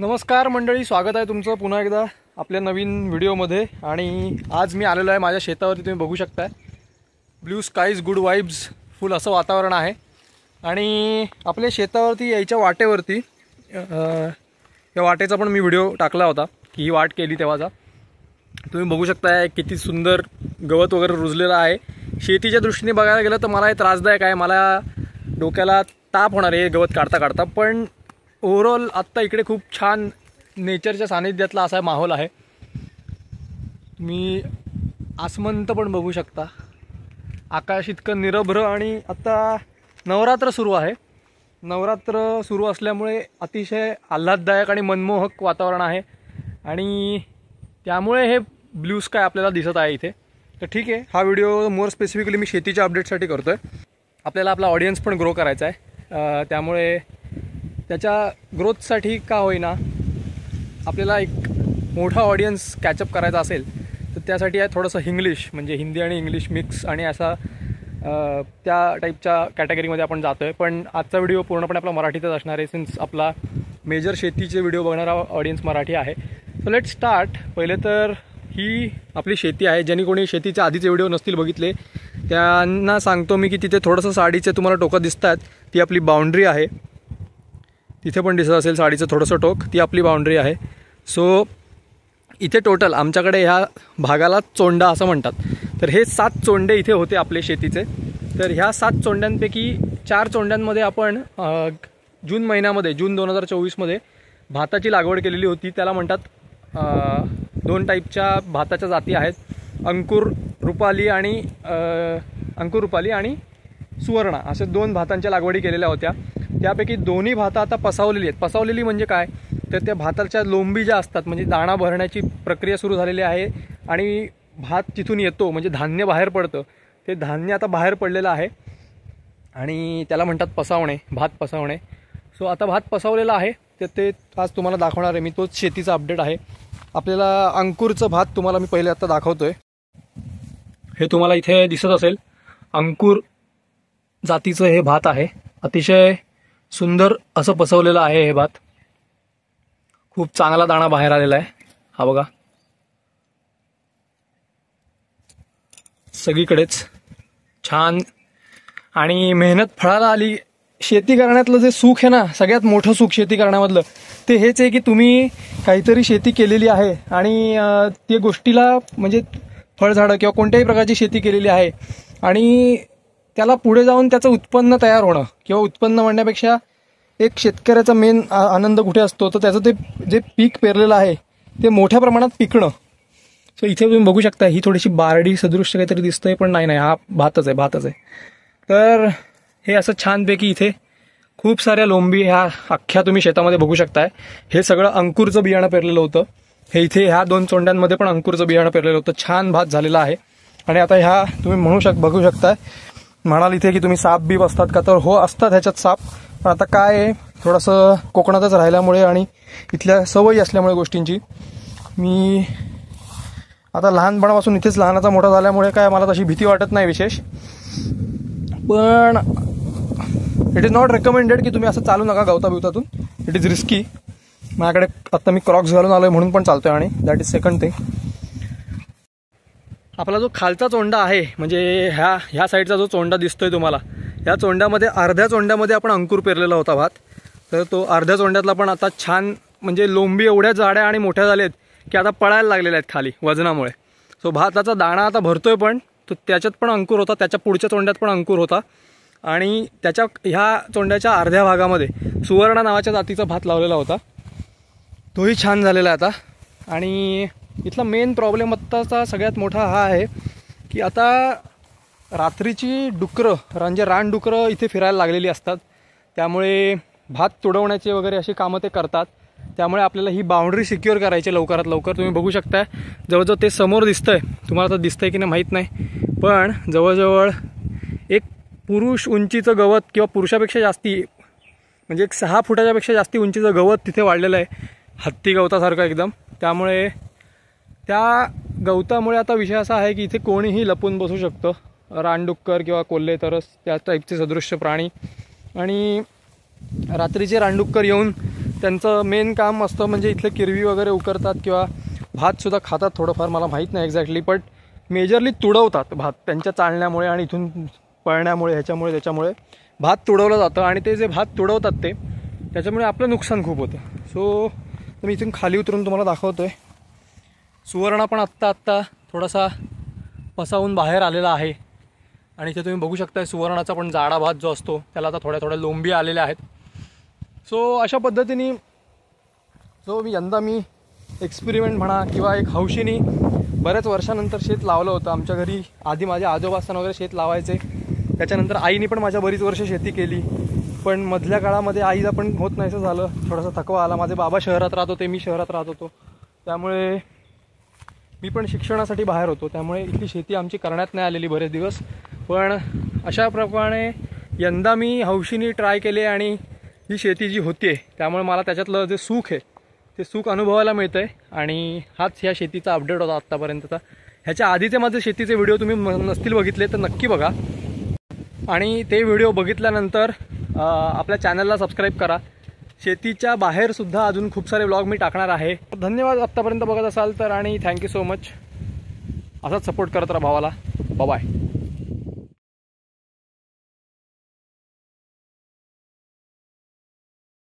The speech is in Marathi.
नमस्कार मंडळी, स्वागत आहे तुमचं पुन्हा एकदा आपल्या नवीन व्हिडिओमध्ये। आणि आज मी आलेलो आहे माझ्या शेतावरती। तुम्ही बघू शकता blue skies good vibes full असं वातावरण आहे। आणि आपल्या शेतावरती यायच्या वाटेवरती या वाटेचा पण मी व्हिडिओ टाकला होता की ही वाट केली तेव्हाचा। तुम्ही बघू शकता किती सुंदर गवत वगैरे रुजलेलं आहे। शेतीच्या दृष्टीने बघायला गेलं तर मला हे त्रासदायक आहे, मला डोक्याला ताप होणार आहे गवत काढता काढता। पण ओव्हरऑल आत्ता इकडे खूप छान नेचरच्या सानिध्यातला असा माहोल आहे। तुम्ही आसमंत पण बघू शकता, आकाश इतकं निरभ्र। आणि आता नवरात्र सुरू आहे, नवरात्र सुरू असल्यामुळे अतिशय आल्हाददायक आणि मनमोहक वातावरण आहे। आणि त्यामुळे हे ब्ल्यू स्काय आपल्याला दिसत आहे इथे। तर ठीक आहे, हा व्हिडिओ मोर स्पेसिफिकली मी शेतीच्या अपडेटसाठी करतोय। आपल्याला आपला ऑडियन्स पण ग्रो करायचा आहे, त्यामुळे त्याच्या ग्रोथसाठी का होईना आपल्याला एक मोठा ऑडियन्स कॅचअप करायचा असेल तर त्यासाठी आहे थोडंसं इंग्लिश, म्हणजे हिंदी आणि इंग्लिश मिक्स आणि असा त्या टाईपच्या कॅटेगरीमध्ये आपण जातो आहे। पण आजचा व्हिडिओ पूर्णपणे आपला मराठीतच असणार आहे, सिन्स आपला मेजर शेतीचे व्हिडिओ बघणारा ऑडियन्स मराठी आहे। So let start. पहिले तर ही आपली शेती आहे। ज्यांनी कोणी शेतीचे आधीचे व्हिडिओ नसतील बघितले त्यांना सांगतो मी की तिथे थोडंसं साडीचे तुम्हाला टोकं दिसतात, ती आपली बाउंड्री आहे। तिथे पण दिसत असेल साडीचं थोडंसं टोक, ती आपली बाउंड्री आहे। सो इथे टोटल आमच्याकडे ह्या भागाला चोंडा असं म्हणतात। तर हे 7 चोंडे इथे होते आपले शेतीचे। तर ह्या 7 चोंड्यांपैकी 4 चोंड्यांमध्ये आपण जून महिन्यामध्ये, जून 2024मध्ये भाताची लागवड केलेली होती। त्याला म्हणतात 2 टाईपच्या भाताच्या जाती आहेत, अंकुर रुपाली आणि सुवर्णा, असे 2 भातांच्या लागवडी केलेल्या होत्या। त्यापैकी दोन्ही भातं आता पसावलेली आहेत। पसावलेली म्हणजे काय, तर त्या भाताच्या लोंबी ज्या असतात, म्हणजे दाणा भरण्याची प्रक्रिया सुरू झालेली आहे आणि भात तिथून येतो म्हणजे धान्य बाहेर पडतं, ते धान्य आता बाहेर पडलेलं आहे आणि त्याला म्हणतात पसावणे, भात पसावणे। सो आता भात पसावलेला आहे, तर ते आज तुम्हाला दाखवणार आहे मी। तोच शेतीचा अपडेट आहे। आपल्याला अंकुरचं भात तुम्हाला मी पहिले आता दाखवतोय। हे तुम्हाला इथे दिसत असेल, अंकुर जातीचं हे भात आहे। अतिशय सुंदर असं पसवलेलं आहे हे भात, खूप चांगला दाणा बाहेर आलेला आहे। हा बघा, सगळीकडेच छान आणि मेहनत फळाला आली। शेती करण्यातलं जे सुख आहे ना, सगळ्यात मोठं सुख शेती करण्यामधलं ते हेच आहे की तुम्ही काहीतरी शेती केलेली आहे आणि ते गोष्टीला, म्हणजे फळझाडं किंवा कोणत्याही प्रकारची शेती केलेली आहे आणि त्याला पुढे जाऊन त्याचं उत्पन्न तयार होणं, किंवा उत्पन्न म्हणण्यापेक्षा एक शेतकऱ्याचा मेन आनंद कुठे असतो, तर त्याचं ते जे पीक पेरलेलं आहे ते मोठ्या प्रमाणात पिकणं। सो इथे तुम्ही बघू शकता, ही थोडीशी बारडी सदृश्य काहीतरी दिसतंय, पण नाही, हा भातच आहे। तर हे असं छानपैकी इथे खूप साऱ्या लोंबी ह्या अख्ख्या तुम्ही शेतामध्ये बघू शकताय। हे सगळं अंकुरचं बियाणं पेरलेलं होतं। हे इथे ह्या 2 चोंड्यांमध्ये पण अंकुरचं बियाणं पेरलेलं होतं। छान भात झालेला आहे। आणि आता ह्या तुम्ही बघू शकताय, म्हणाल इथे की तुम्ही साप बीप असतात का, तर हो असतात ह्याच्यात साप। पण आता काय आहे, थोडंसं कोकणातच राहिल्यामुळे आणि इथल्या सवयी असल्यामुळे गोष्टींची, मी आता लहानपणापासून इथेच लहानाचा मोठा झाल्यामुळे काय मला तशी भीती वाटत नाही विशेष। पण इट इज नॉट रेकमेंडेड की तुम्ही असं चालू नका गवता बिवतातून, इट इज रिस्की। माझ्याकडे आता मी क्रॉक्स घालून आलोय म्हणून पण चालतोय, आणि दॅट इज सेकंड थिंग। आपला जो खालचा चोंडा आहे, म्हणजे ह्या साईडचा जो चोंडा दिसतोय तुम्हाला, या चोंड्यामध्ये अर्ध्या चोंड्यामध्ये आपण अंकुर पेरलेला होता भात। तर तो अर्ध्या चोंड्यातला पण आता छान, म्हणजे लोंबी एवढ्या जाड्या आणि मोठ्या झाल्यात की आता पळायला लागलेल्या आहेत खाली वजनामुळे। सो भाताचा दाणा आता भरतोय, पण तो त्याच्यात पण अंकुर होता, त्याच्या पुढच्या चोंड्यात पण अंकुर होता। आणि त्याच्या ह्या चोंड्याच्या अर्ध्या भागामध्ये सुवर्णा नावाच्या जातीचा भात लावलेला होता, तोही छान झालेला आहे आता। आणि इथला मेन प्रॉब्लेम आत्ताचा सगळ्यात मोठा हा आहे की आता रात्रीची डुकरं, म्हणजे रानडुकरं इथे फिरायला लागलेली असतात, त्यामुळे भात तुडवण्याचे वगैरे अशी कामं ते करतात। त्यामुळे आपल्याला ही बाउंड्री सिक्युअर करायची लवकरात लवकर। तुम्ही बघू शकता जवळजवळ ते समोर दिसतंय, तुम्हाला तर दिसतंय की नाही माहीत नाही, पण जवळजवळ एक पुरुष उंचीचं गवत, किंवा पुरुषापेक्षा जास्ती, म्हणजे एक 6 फुटाच्यापेक्षा जास्ती उंचीचं गवत तिथे वाढलेलं आहे, हत्ती गवतासारखं एकदम। त्यामुळे त्या गवतामुळे आता विषय असा आहे की इथे कोणीही लपून बसू शकतं, रानडुक्कर किंवा कोल्हे, तरस त्या टाईपचे सदृश्य प्राणी। आणि रात्रीचे रानडुक्कर येऊन त्यांचं मेन काम असतं म्हणजे इथले किरवी वगैरे उकरतात किंवा भातसुद्धा खातात थोडंफार, मला माहीत नाही एक्झॅक्टली, बट मेजरली तुडवतात भात त्यांच्या चालण्यामुळे आणि इथून पळण्यामुळे ह्याच्यामुळे त्याच्यामुळे भात तुडवलं जातं आणि ते जे भात तुडवतात ते त्याच्यामुळे आपलं नुकसान खूप होतं. सो मी इथून खाली उतरून तुम्हाला दाखवतो आहे. सुवर्ण पण आत्ता थोडासा पसावून बाहेर आलेला आहे आणि इथे तुम्ही बघू शकता सुवर्णाचा पण जाडा भात जो असतो त्याला आता थोड्या लोंबी आलेल्या आहेत. सो अशा पद्धतीने यंदा मी एक्सपेरिमेंट म्हणा किंवा एक हौशीने बऱ्याच वर्षानंतर शेत लावलं होतं. आमच्या घरी आधी माझ्या आजोबास्तान वगैरे शेत लावायचे, त्याच्यानंतर आईने पण माझ्या बरीच वर्ष शेती केली, पण मधल्या काळामध्ये आईला पण होत नाहीसं झालं, थोडासा थकवा आला. माझे बाबा शहरात राहत होते, मी शहरात राहत होतो, त्यामुळे मी पण शिक्षणासाठी बाहेर होतो, त्यामुळे इथली शेती आमची करण्यात नाही आलेली बरेच दिवस. पण अशा प्रकारे यंदा मी हौशीने ट्राय केले आणि ही शेती जी होती त्यामुळे मला त्याच्यातलं जे सुख आहे ते सुख अनुभवायला मिळतं आहे. आणि हाच ह्या शेतीचा अपडेट होता आत्तापर्यंतचा. ह्याच्या आधीचे माझे शेतीचे व्हिडिओ तुम्ही नसतील बघितले तर नक्की बघा आणि ते व्हिडिओ बघितल्यानंतर आपल्या चॅनलला सबस्क्राईब करा. शेतीच्या बाहेरसुद्धा अजून खूप सारे व्लॉग मी टाकणार आहे. धन्यवाद आत्तापर्यंत बघत असाल तर, आणि थँक्यू सो मच. असाच सपोर्ट करत राहा भावाला. बाय.